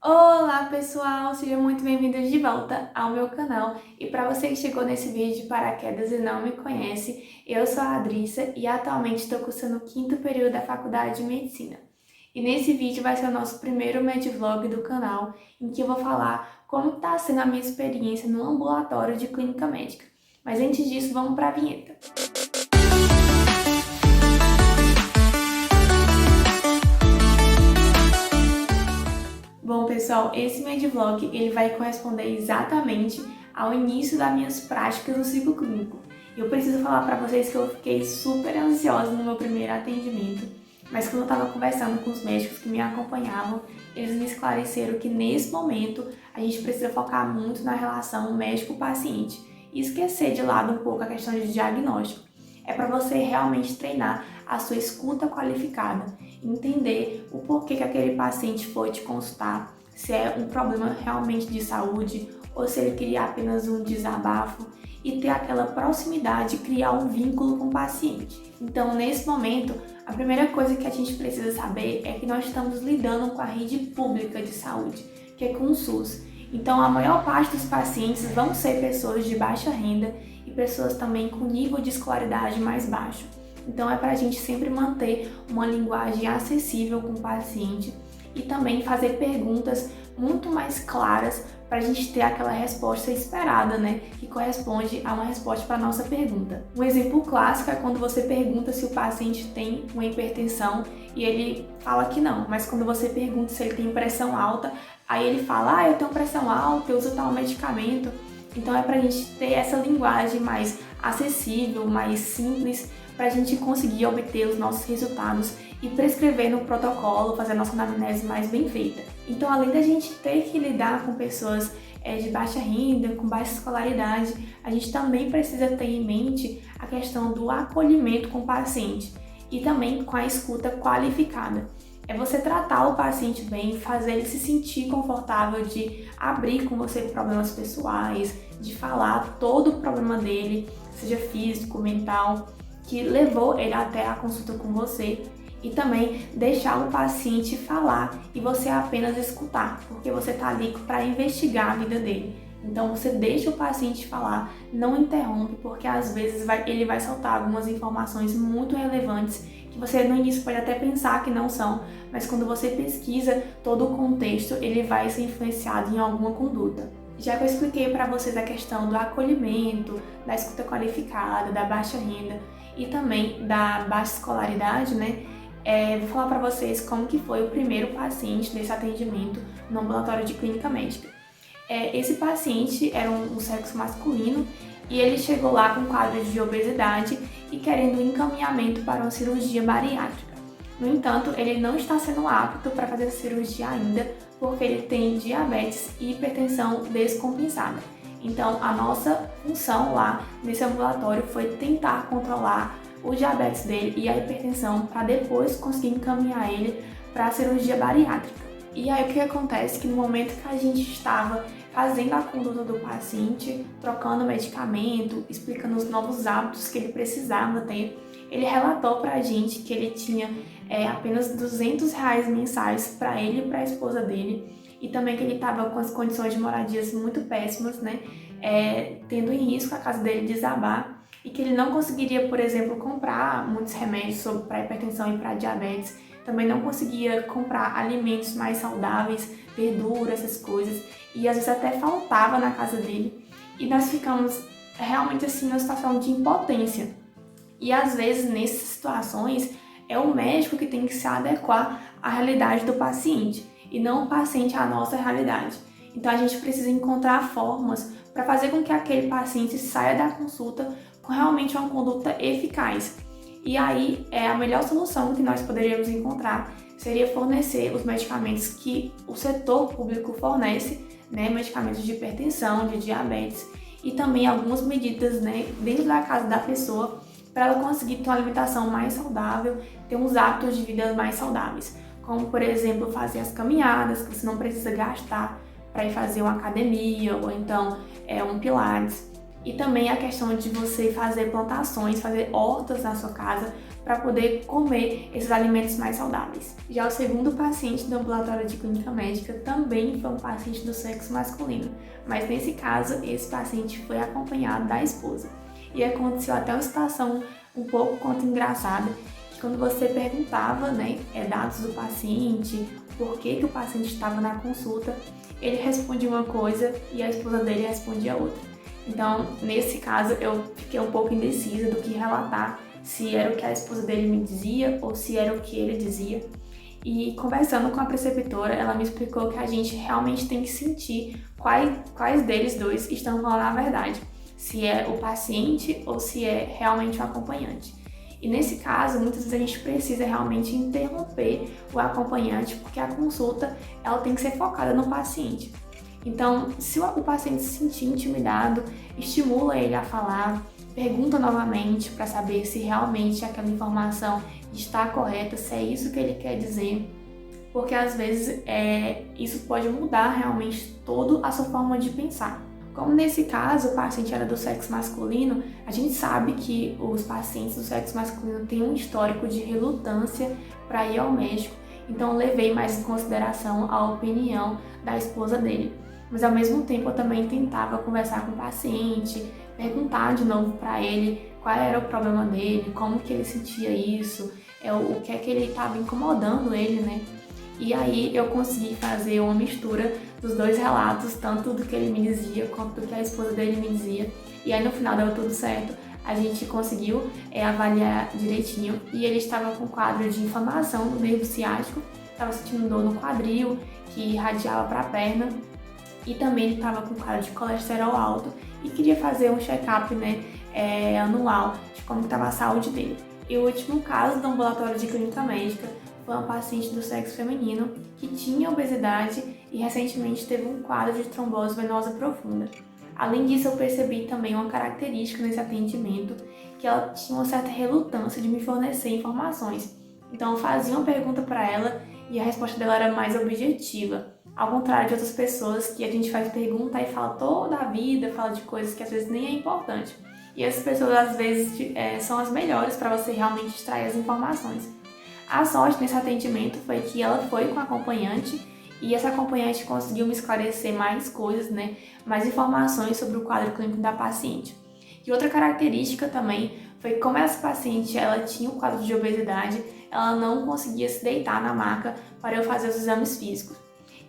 Olá pessoal, sejam muito bem-vindos de volta ao meu canal. E para você que chegou nesse vídeo de paraquedas e não me conhece, eu sou a Adrissa e atualmente estou cursando o quinto período da Faculdade de Medicina. E nesse vídeo vai ser o nosso primeiro medvlog do canal, em que eu vou falar como está sendo a minha experiência no ambulatório de clínica médica. Mas antes disso, vamos para a vinheta. Bom, pessoal, esse medvlog ele vai corresponder exatamente ao início das minhas práticas no ciclo clínico. Eu preciso falar para vocês que eu fiquei super ansiosa no meu primeiro atendimento, mas quando eu estava conversando com os médicos que me acompanhavam, eles me esclareceram que nesse momento a gente precisa focar muito na relação médico-paciente e esquecer de lado um pouco a questão de diagnóstico. É para você realmente treinar a sua escuta qualificada, entender o porquê que aquele paciente foi te consultar, se é um problema realmente de saúde ou se ele queria apenas um desabafo e ter aquela proximidade, criar um vínculo com o paciente. Então, nesse momento, a primeira coisa que a gente precisa saber é que nós estamos lidando com a rede pública de saúde, que é com o SUS. Então, a maior parte dos pacientes vão ser pessoas de baixa renda e pessoas também com nível de escolaridade mais baixo. Então é para a gente sempre manter uma linguagem acessível com o paciente e também fazer perguntas muito mais claras para a gente ter aquela resposta esperada, né? Que corresponde a uma resposta para a nossa pergunta. Um exemplo clássico é quando você pergunta se o paciente tem uma hipertensão e ele fala que não, mas quando você pergunta se ele tem pressão alta, aí ele fala, eu tenho pressão alta, eu uso tal medicamento. Então é para a gente ter essa linguagem mais acessível, mais simples, para a gente conseguir obter os nossos resultados e prescrever no protocolo, fazer a nossa anamnese mais bem feita. Então, além da gente ter que lidar com pessoas de baixa renda, com baixa escolaridade, a gente também precisa ter em mente a questão do acolhimento com o paciente e também com a escuta qualificada. É você tratar o paciente bem, fazer ele se sentir confortável de abrir com você problemas pessoais, de falar todo o problema dele, seja físico, mental, que levou ele até a consulta com você e também deixar o paciente falar e você apenas escutar, porque você está ali para investigar a vida dele. Então você deixa o paciente falar, não interrompe, porque às vezes ele vai soltar algumas informações muito relevantes que você no início pode até pensar que não são, mas quando você pesquisa todo o contexto, ele vai ser influenciado em alguma conduta. Já que eu expliquei para vocês a questão do acolhimento, da escuta qualificada, da baixa renda e também da baixa escolaridade, né? Vou falar para vocês como que foi o primeiro paciente desse atendimento no ambulatório de clínica médica. Esse paciente era um sexo masculino e ele chegou lá com quadro de obesidade e querendo um encaminhamento para uma cirurgia bariátrica. No entanto, ele não está sendo apto para fazer a cirurgia ainda porque ele tem diabetes e hipertensão descompensada. Então, a nossa função lá nesse ambulatório foi tentar controlar o diabetes dele e a hipertensão para depois conseguir encaminhar ele para a cirurgia bariátrica. E aí o que acontece que no momento que a gente estava fazendo a conduta do paciente, trocando o medicamento, explicando os novos hábitos que ele precisava ter, ele relatou para a gente que ele tinha apenas R$ 200 mensais para ele e para a esposa dele, e também que ele estava com as condições de moradias muito péssimas, né, tendo em risco a casa dele desabar, e que ele não conseguiria, por exemplo, comprar muitos remédios para hipertensão e para diabetes, também não conseguia comprar alimentos mais saudáveis, verduras, essas coisas, e às vezes até faltava na casa dele, e nós ficamos realmente assim numa situação de impotência. E às vezes nessas situações é o médico que tem que se adequar à realidade do paciente e não o paciente à nossa realidade. Então a gente precisa encontrar formas para fazer com que aquele paciente saia da consulta com realmente uma conduta eficaz. E aí a melhor solução que nós poderíamos encontrar seria fornecer os medicamentos que o setor público fornece, né, medicamentos de hipertensão, de diabetes e também algumas medidas, né, dentro da casa da pessoa para ela conseguir ter uma alimentação mais saudável, ter uns hábitos de vida mais saudáveis, como por exemplo fazer as caminhadas, que você não precisa gastar para ir fazer uma academia ou então um pilates. E também a questão de você fazer plantações, fazer hortas na sua casa, para poder comer esses alimentos mais saudáveis. Já o segundo paciente do ambulatório de clínica médica também foi um paciente do sexo masculino, mas nesse caso esse paciente foi acompanhado da esposa. E aconteceu até uma situação um pouco quanto engraçada, que quando você perguntava, dados do paciente, por que o paciente estava na consulta, ele respondia uma coisa e a esposa dele respondia outra. Então, nesse caso, eu fiquei um pouco indecisa do que relatar, se era o que a esposa dele me dizia ou se era o que ele dizia. E conversando com a preceptora, ela me explicou que a gente realmente tem que sentir quais deles dois estão falando a verdade, se é o paciente ou se é realmente o acompanhante. E nesse caso, muitas vezes a gente precisa realmente interromper o acompanhante, porque a consulta ela tem que ser focada no paciente. Então, se o paciente se sentir intimidado, estimula ele a falar, pergunta novamente para saber se realmente aquela informação está correta, se é isso que ele quer dizer, porque às vezes isso pode mudar realmente toda a sua forma de pensar. Como nesse caso o paciente era do sexo masculino, a gente sabe que os pacientes do sexo masculino têm um histórico de relutância para ir ao médico, então eu levei mais em consideração a opinião da esposa dele. Mas ao mesmo tempo eu também tentava conversar com o paciente, perguntar de novo para ele qual era o problema dele, como que ele sentia isso, o que é que ele estava incomodando ele, E aí eu consegui fazer uma mistura dos dois relatos, tanto do que ele me dizia quanto do que a esposa dele me dizia. E aí no final deu tudo certo, a gente conseguiu avaliar direitinho e ele estava com quadro de inflamação do nervo ciático, estava sentindo dor no quadril, que irradiava para a perna, e também ele estava com quadro de colesterol alto e queria fazer um check-up anual de como estava a saúde dele. E o último caso do ambulatório de clínica médica foi uma paciente do sexo feminino que tinha obesidade e recentemente teve um quadro de trombose venosa profunda. Além disso, eu percebi também uma característica nesse atendimento, que ela tinha uma certa relutância de me fornecer informações. Então eu fazia uma pergunta para ela e a resposta dela era mais objetiva. Ao contrário de outras pessoas que a gente faz pergunta e fala toda a vida, fala de coisas que às vezes nem é importante. E essas pessoas às vezes são as melhores para você realmente extrair as informações. A sorte nesse atendimento foi que ela foi com a acompanhante e essa acompanhante conseguiu me esclarecer mais coisas, mais informações sobre o quadro clínico da paciente. E outra característica também foi que como essa paciente ela tinha um quadro de obesidade, ela não conseguia se deitar na maca para eu fazer os exames físicos.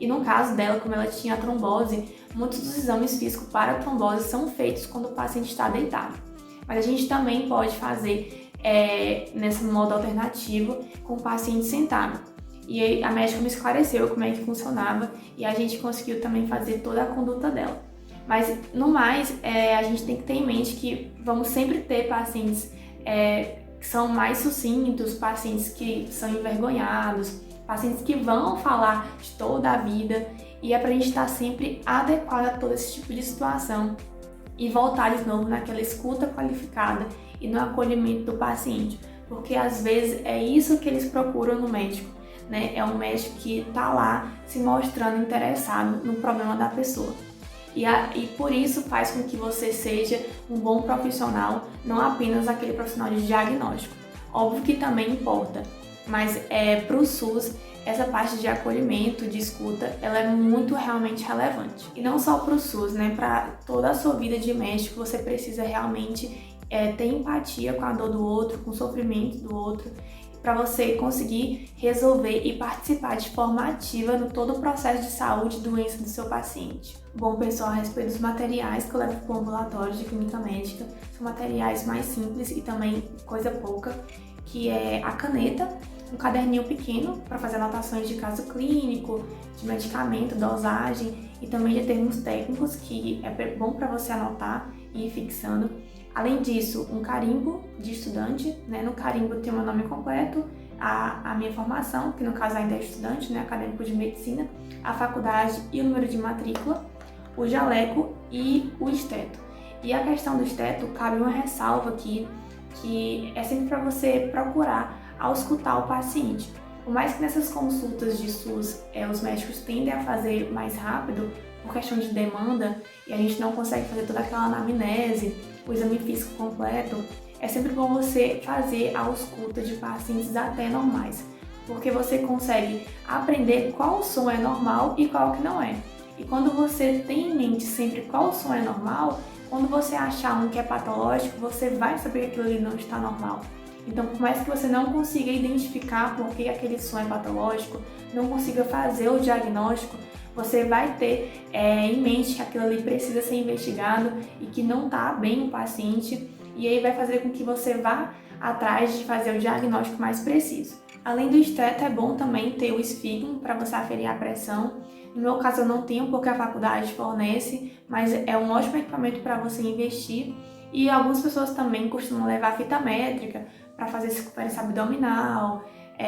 E no caso dela, como ela tinha trombose, muitos dos exames físicos para a trombose são feitos quando o paciente está deitado. Mas a gente também pode fazer nesse modo alternativo com o paciente sentado. E aí, a médica me esclareceu como é que funcionava e a gente conseguiu também fazer toda a conduta dela. Mas, no mais, a gente tem que ter em mente que vamos sempre ter pacientes que são mais sucintos, pacientes que são envergonhados, pacientes que vão falar de toda a vida e é pra gente estar sempre adequado a todo esse tipo de situação e voltar de novo naquela escuta qualificada e no acolhimento do paciente, porque às vezes é isso que eles procuram no médico, É um médico que tá lá se mostrando interessado no problema da pessoa. E por isso faz com que você seja um bom profissional, não apenas aquele profissional de diagnóstico. Óbvio que também importa, mas para o SUS, essa parte de acolhimento, de escuta, ela é muito realmente relevante. E não só para o SUS, para toda a sua vida de médico, você precisa realmente ter empatia com a dor do outro, com o sofrimento do outro, para você conseguir resolver e participar de forma ativa no todo o processo de saúde e doença do seu paciente. Bom, pessoal, a respeito dos materiais que eu levo para o ambulatório de clínica médica, são materiais mais simples e também coisa pouca, que é a caneta, um caderninho pequeno para fazer anotações de caso clínico, de medicamento, dosagem e também de termos técnicos que é bom para você anotar e ir fixando. Além disso, um carimbo de estudante, No carimbo tem o meu nome completo, a minha formação, que no caso ainda é estudante, acadêmico de medicina, a faculdade e o número de matrícula, o jaleco e o esteto. E a questão do esteto, cabe uma ressalva aqui, que é sempre para você procurar ao escutar o paciente. Por mais que nessas consultas de SUS os médicos tendem a fazer mais rápido, por questão de demanda, e a gente não consegue fazer toda aquela anamnese, o exame físico completo, é sempre bom você fazer a ausculta de pacientes até normais, porque você consegue aprender qual som é normal e qual que não é. E quando você tem em mente sempre qual som é normal, quando você achar um que é patológico, você vai saber que aquilo ali não está normal. Então, por mais que você não consiga identificar por que aquele som é patológico, não consiga fazer o diagnóstico, você vai ter em mente que aquilo ali precisa ser investigado e que não está bem o paciente, e aí vai fazer com que você vá atrás de fazer o diagnóstico mais preciso. Além do esteto, é bom também ter o esfígmo para você aferir a pressão. No meu caso, eu não tenho porque a faculdade fornece, mas é um ótimo equipamento para você investir. E algumas pessoas também costumam levar fita métrica para fazer circunferência abdominal,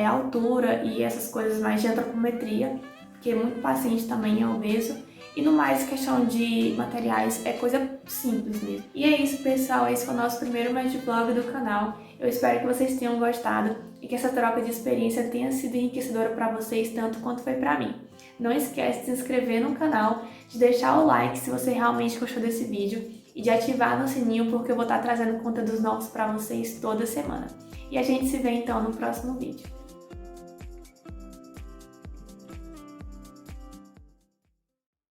altura e essas coisas mais de antropometria, porque muito paciente também é obeso. E no mais, questão de materiais é coisa simples mesmo. E é isso, pessoal. Esse foi o nosso primeiro Medvlog do canal. Eu espero que vocês tenham gostado e que essa troca de experiência tenha sido enriquecedora para vocês, tanto quanto foi para mim. Não esquece de se inscrever no canal, de deixar o like se você realmente gostou desse vídeo e de ativar no sininho, porque eu vou estar trazendo conteúdos novos para vocês toda semana. E a gente se vê então no próximo vídeo.